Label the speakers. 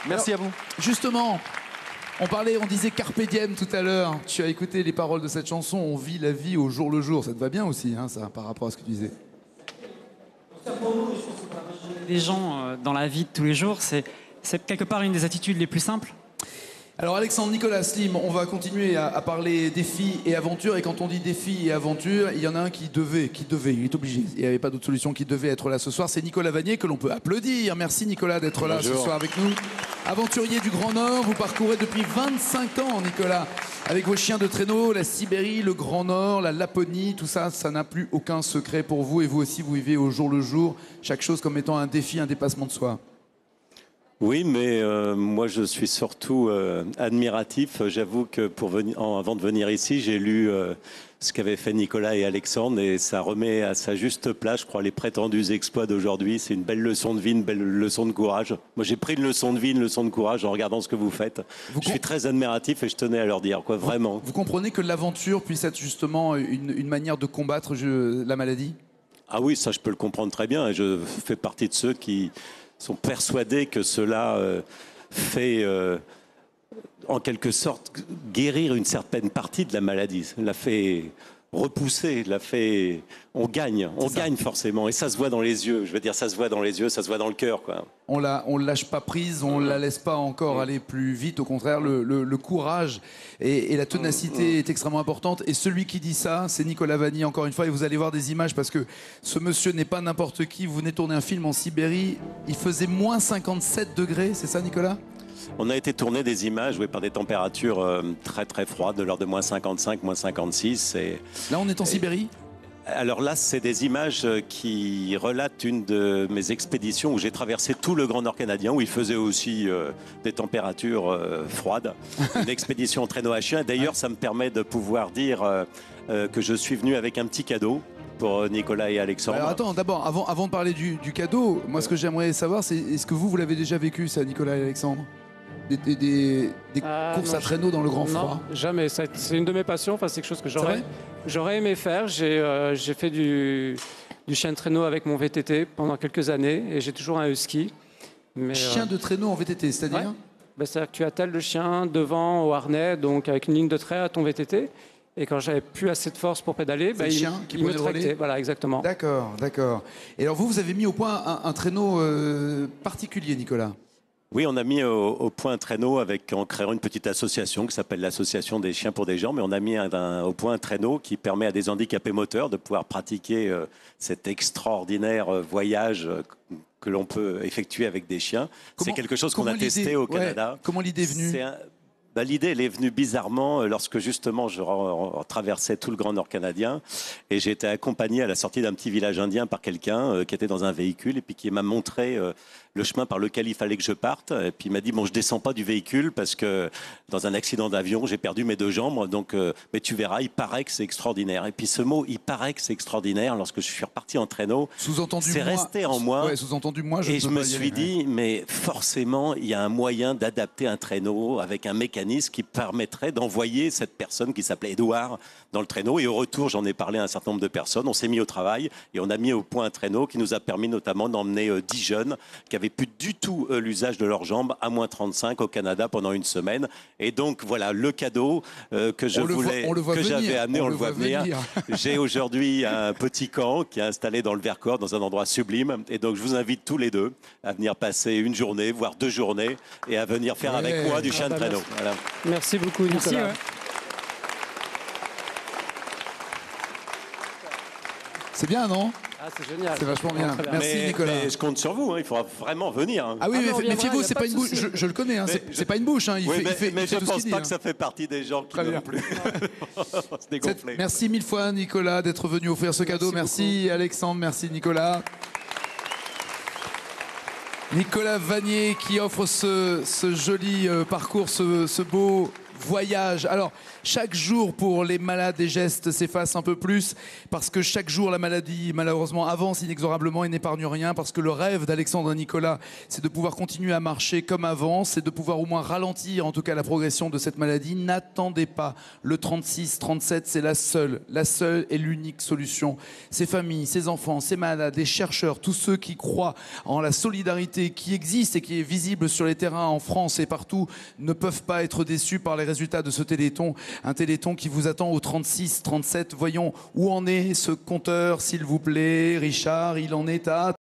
Speaker 1: Merci à vous.
Speaker 2: Justement, on disait carpe diem tout à l'heure. Tu as écouté les paroles de cette chanson. On vit la vie au jour le jour. Ça te va bien aussi, hein, ça, par rapport à ce que tu disais.
Speaker 3: Les gens dans la vie de tous les jours, c'est quelque part une des attitudes les plus simples.
Speaker 2: Alors Alexandre, Nicolas, Slim, on va continuer à parler défis et aventures. Et quand on dit défis et aventures, il y en a un qui devait, il est obligé. Il n'y avait pas d'autre solution, qui devait être là ce soir. C'est Nicolas Vanier, que l'on peut applaudir. Merci Nicolas d'être là ce soir avec nous. Aventurier du Grand Nord, vous parcourez depuis 25 ans, Nicolas, avec vos chiens de traîneau, la Sibérie, le Grand Nord, la Laponie, tout ça, ça n'a plus aucun secret pour vous. Et vous aussi, vous vivez au jour le jour, chaque chose comme étant un défi, un dépassement de soi.
Speaker 4: Oui, mais moi je suis surtout admiratif. J'avoue que avant de venir ici, j'ai lu ce qu'avaient fait Nicolas et Alexandre et ça remet à sa juste place, je crois, les prétendus exploits d'aujourd'hui. C'est une belle leçon de vie, une belle leçon de courage. Moi j'ai pris une leçon de vie, une leçon de courage en regardant ce que vous faites. Je suis très admiratif et je tenais à leur dire, quoi, vraiment.
Speaker 2: Vous comprenez que l'aventure puisse être justement une manière de combattre la maladie ?
Speaker 4: Ah oui, ça je peux le comprendre très bien. Et je fais partie de ceux qui sont persuadés que cela fait en quelque sorte guérir une certaine partie de la maladie, la fait repousser, on gagne forcément et ça se voit dans les yeux, je veux dire ça se voit dans les yeux, ça se voit dans le cœur, quoi.
Speaker 2: On ne lâche pas prise, on ne la laisse pas encore aller plus vite, au contraire le courage et la ténacité est extrêmement importante et celui qui dit ça c'est Nicolas Vanier encore une fois et vous allez voir des images parce que ce monsieur n'est pas n'importe qui. Vous venez tourner un film en Sibérie, il faisait moins 57 degrés, c'est ça Nicolas ?
Speaker 4: On a été tourner des images par des températures très très froides, de l'ordre de moins 55, moins 56.
Speaker 2: Là on est en Sibérie ?
Speaker 4: Alors là, c'est des images qui relatent une de mes expéditions où j'ai traversé tout le Grand Nord canadien, où il faisait aussi des températures froides. Une expédition en traîneau à chien. D'ailleurs, ça me permet de pouvoir dire que je suis venu avec un petit cadeau pour Nicolas et Alexandre.
Speaker 2: Alors attends, d'abord, avant de parler du cadeau, moi ce que j'aimerais savoir, c'est est-ce que vous l'avez déjà vécu ça, Nicolas et Alexandre ? Des courses à traîneau dans le grand froid?
Speaker 5: Non, jamais. C'est une de mes passions. Enfin, c'est quelque chose que j'aurais aimé faire. J'ai fait du chien de traîneau avec mon VTT pendant quelques années et j'ai toujours un husky. Mais,
Speaker 2: chien de traîneau en VTT, c'est-à-dire
Speaker 5: c'est-à-dire que tu attelles le chien devant au harnais, donc avec une ligne de trait à ton VTT. Et quand j'avais plus assez de force pour pédaler, il me tractait. Voilà, exactement.
Speaker 2: D'accord, d'accord. Et alors vous avez mis au point un traîneau particulier, Nicolas?
Speaker 4: Oui, on a mis au point un traîneau en créant une petite association qui s'appelle l'Association des chiens pour des gens. Mais on a mis au point un traîneau qui permet à des handicapés moteurs de pouvoir pratiquer cet extraordinaire voyage que l'on peut effectuer avec des chiens. C'est quelque chose qu'on a testé au Canada.
Speaker 2: Comment l'idée est venue?
Speaker 4: L'idée, elle est venue bizarrement lorsque justement je traversais tout le Grand Nord canadien et j'ai été accompagné à la sortie d'un petit village indien par quelqu'un qui était dans un véhicule et puis qui m'a montré le chemin par lequel il fallait que je parte. Et puis il m'a dit, bon, je descends pas du véhicule parce que dans un accident d'avion, j'ai perdu mes deux jambes. Donc, mais tu verras, il paraît que c'est extraordinaire. Et puis ce mot, il paraît que c'est extraordinaire, lorsque je suis reparti en traîneau, c'est resté en moi.
Speaker 2: Ouais, sous-entendu, moi,
Speaker 4: et je me suis dit, mais forcément, il y a un moyen d'adapter un traîneau avec un mécanisme qui permettrait d'envoyer cette personne qui s'appelait Édouard dans le traîneau. Et au retour, j'en ai parlé à un certain nombre de personnes. On s'est mis au travail et on a mis au point un traîneau qui nous a permis notamment d'emmener 10 jeunes qui avaient plus du tout l'usage de leurs jambes à moins 35 au Canada pendant une semaine. Et donc voilà le cadeau que j'avais amené, on le voit venir. J'ai aujourd'hui un petit camp qui est installé dans le Vercors, dans un endroit sublime. Et donc je vous invite tous les deux à venir passer une journée, voire 2 journées, et à venir faire avec moi du chien de traîneau. Voilà.
Speaker 5: Merci beaucoup, Nicolas.
Speaker 3: Merci,
Speaker 2: C'est bien, non?
Speaker 5: Ah, c'est génial.
Speaker 2: C'est vachement bien. Merci, Nicolas.
Speaker 4: Mais je compte sur vous, il faudra vraiment venir.
Speaker 2: Ah oui, mais méfiez-vous, c'est pas une bouche. Je le connais, c'est pas une bouche.
Speaker 4: Mais je ne pense pas que ça fait partie des gens qui ne veulent plus se dégonfler.
Speaker 2: Merci mille fois, Nicolas, d'être venu offrir ce cadeau. Merci Alexandre, merci Nicolas. Nicolas Vanier qui offre ce joli parcours, ce beau voyage. Alors, chaque jour pour les malades, les gestes s'effacent un peu plus parce que chaque jour, la maladie, malheureusement, avance inexorablement et n'épargne rien parce que le rêve d'Alexandre et Nicolas, c'est de pouvoir continuer à marcher comme avant, c'est de pouvoir au moins ralentir, en tout cas, la progression de cette maladie. N'attendez pas. Le 36-37, c'est la seule et l'unique solution. Ces familles, ces enfants, ces malades, les chercheurs, tous ceux qui croient en la solidarité qui existe et qui est visible sur les terrains en France et partout, ne peuvent pas être déçus par les résultats de ce Téléthon. Un Téléthon qui vous attend au 36-37. Voyons où en est ce compteur, s'il vous plaît. Richard, il en est à